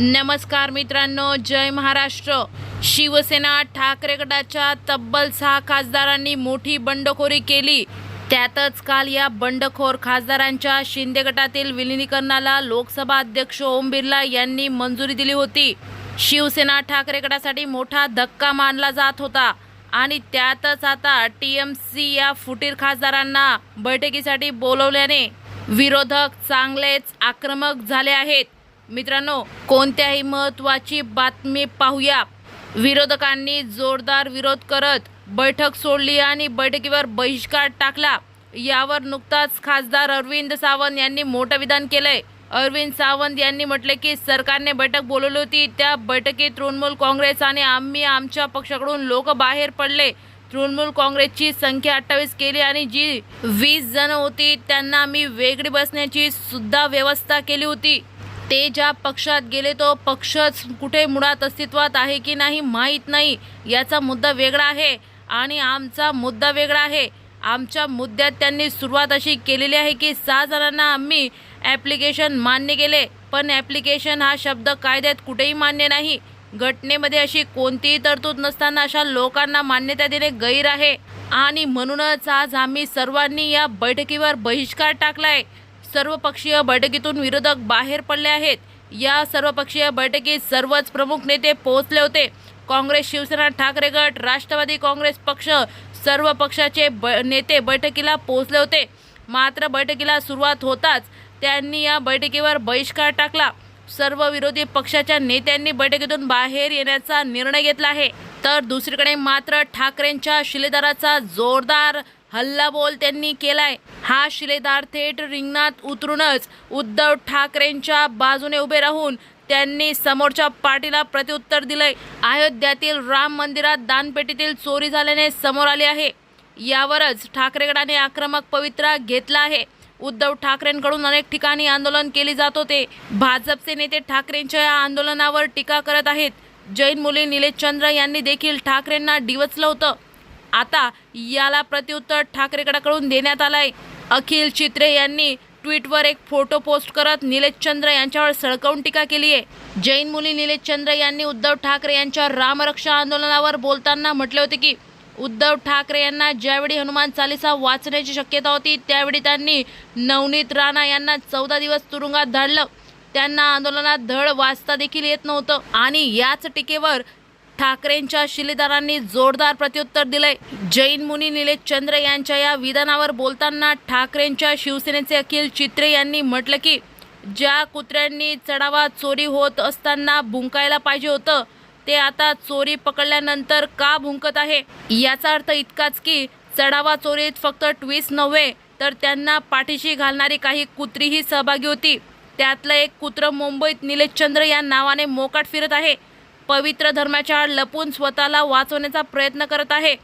नमस्कार मित्रांनो, जय महाराष्ट्र। शिवसेना ठाकरे गटाच्या तब्बल 6 खासदारांनी मोठी बंडखोरी केली। त्यातच काल या बंडखोर खासदारांच्या शिंदे गटातील विलीनीकरणाला लोकसभा अध्यक्ष ओम बिर्ला यांनी मंजुरी दिली होती। शिवसेना ठाकरे गटासाठी मोठा धक्का मानला जात होता आणि त्यातच आता टीएमसी या फुटीर खासदारांना बैठकीसाठी बोलवल्याने विरोधक चांगलेच आक्रमक झाले आहेत। मित्रांनो, कोणत्याही महत्त्वाची बातमी पाहूया। विरोधकांनी जोरदार विरोध करत बैठक सोडली आणि बैठकीवर बहिष्कार टाकला। यावर नुकताच खासदार अरविंद सावंत यांनी मोठं विधान केलंय। अरविंद सावंत यांनी म्हटले की सरकारने बैठक बोलवली होती, त्या बैठकीत तृणमूल काँग्रेस आणि आम्ही आमच्या पक्षाकडून लोक बाहेर पडले। तृणमूल काँग्रेसची संख्या 28 केली आणि जी 20 जण होती त्यांना आम्ही वेगळी बसण्याची सुद्धा व्यवस्था केली होती। ते ज्या पक्षात गेले तो पक्षच कुठे मुळात अस्तित्वात आहे की नाही माहीत नाही, याचा मुद्दा वेगळा आहे आणि आमचा मुद्दा वेगळा आहे। आमच्या मुद्द्यात त्यांनी सुरुवात अशी केलेली आहे की 6 जणांना आम्ही ॲप्लिकेशन मान्य केले, पण ॲप्लिकेशन हा शब्द कायद्यात कुठेही मान्य नाही। घटनेमध्ये अशी कोणतीही तरतूद नसताना अशा लोकांना मान्यता देणे गैर आहे आणि म्हणूनच आज आम्ही सर्वांनी या बैठकीवर बहिष्कार टाकलाय। सर्वपक्षीय बैठकीतून विरोधक बाहेर पडले आहेत। या सर्वपक्षीय बैठकीत सर्वच प्रमुख नेते पोहोचले होते। काँग्रेस, शिवसेना, ठाकरे गट, राष्ट्रवादी काँग्रेस पक्ष सर्व पक्षाचे नेते बैठकीला पोहोचले होते। मात्र बैठकीला सुरुवात होताच त्यांनी या बैठकीवर बहिष्कार टाकला। सर्व विरोधी पक्षाच्या नेत्यांनी बैठकीतून बाहेर येण्याचा निर्णय घेतला आहे। तर दुसरीकडे मात्र ठाकरेंच्या शिलेदाराचा जोरदार हल्लाबोल त्यांनी केलाय। हा शिलेदार थेट रिंगणात उतरूनच उद्धव ठाकरेंच्या बाजूने उभे राहून त्यांनी समोरच्या पार्टीला प्रत्युत्तर दिलंय। अयोध्यातील राम मंदिरात दानपेटीतील चोरी झाल्याने समोर आली आहे। यावरच ठाकरे गटाने आक्रमक पवित्रा घेतला आहे। उद्धव ठाकरेंकडून अनेक ठिकाणी आंदोलन केले जात होते। भाजपचे नेते ठाकरेंच्या या आंदोलनावर टीका करत आहेत। जैन मुली निलेश चंद्र यांनी देखील ठाकरेंना डिवचलं होतं। आता याला प्रत्युत्तर ठाकरे गटाकडून देण्यात आलंय। अखिल चित्रे यांनी ट्विटवर एक फोटो पोस्ट करत निलेश चंद्र यांच्यावर सळकावून टीका केली आहे। जैन मुली निलेश चंद्र यांनी उद्धव ठाकरे यांच्या रामरक्षा आंदोलनावर बोलताना म्हटले होते की उद्धव ठाकरे यांना ज्यावेळी हनुमान चालीसा वाचण्याची शक्यता होती त्यावेळी त्यांनी नवनीत राणा यांना 14 दिवस तुरुंगात धाडलं। त्यांना आंदोलनात धड वाचता देखील येत नव्हतं आणि याच टीकेवर ठाकरेंच्या शिलेदारांनी जोरदार प्रत्युत्तर दिलंय। जैन मुनी निलेश चंद्र यांच्या या विधानावर बोलताना ठाकरेंच्या शिवसेनेचे अखिल चित्रे यांनी म्हटलं की ज्या कुत्र्यांनी चढावा चोरी होत असताना भुंकायला पाहिजे होतं ते आता चोरी पकडल्यानंतर का भुंकत आहे। याचा अर्थ इतकाच की चढावा चोरीत फक्त 20 नव्हे तर त्यांना पाठीशी घालणारी काही कुत्रीही सहभागी होती। त्यातलं एक कुत्रं मुंबईत निलेश चंद्र या नावाने मोकाट फिरत आहे। पवित्र धर्माच्या आड लपून स्वतःला वाचवण्याचा प्रयत्न करत आहे,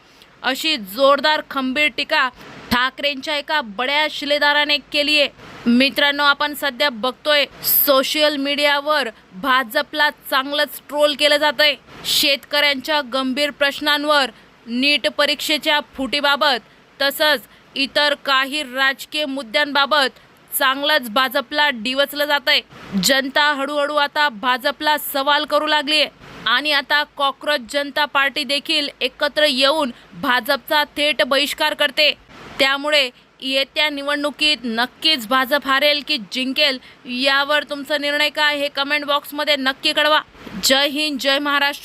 अशी जोरदार खंबीर टीका ठाकरेंच्या एका बड्या शिलेदाराने केली आहे। मित्रांनो, आपण सध्या बघतोय सोशल मीडियावर भाजपला चांगलंच ट्रोल केलं जातंय। शेतकऱ्यांच्या गंभीर प्रश्नांवर, नीट परीक्षेच्या फुटीबाबत तसंच इतर काही राजकीय मुद्द्यांबाबत चांगलंच भाजपला डिवचलं जातंय। जनता हळूहळू आता भाजपला सवाल करू लागली आहे आणि आता कॉक्रोच जनता पार्टी देखील एकत्र येऊन भाजपचा थेट बहिष्कार करते। त्यामुळे येत्या निवडणुकीत नक्कीच भाजप हारेल की जिंकेल यावर तुमचा निर्णय काय हे कमेंट बॉक्समध्ये नक्की कळवा। जय हिंद, जय महाराष्ट्र।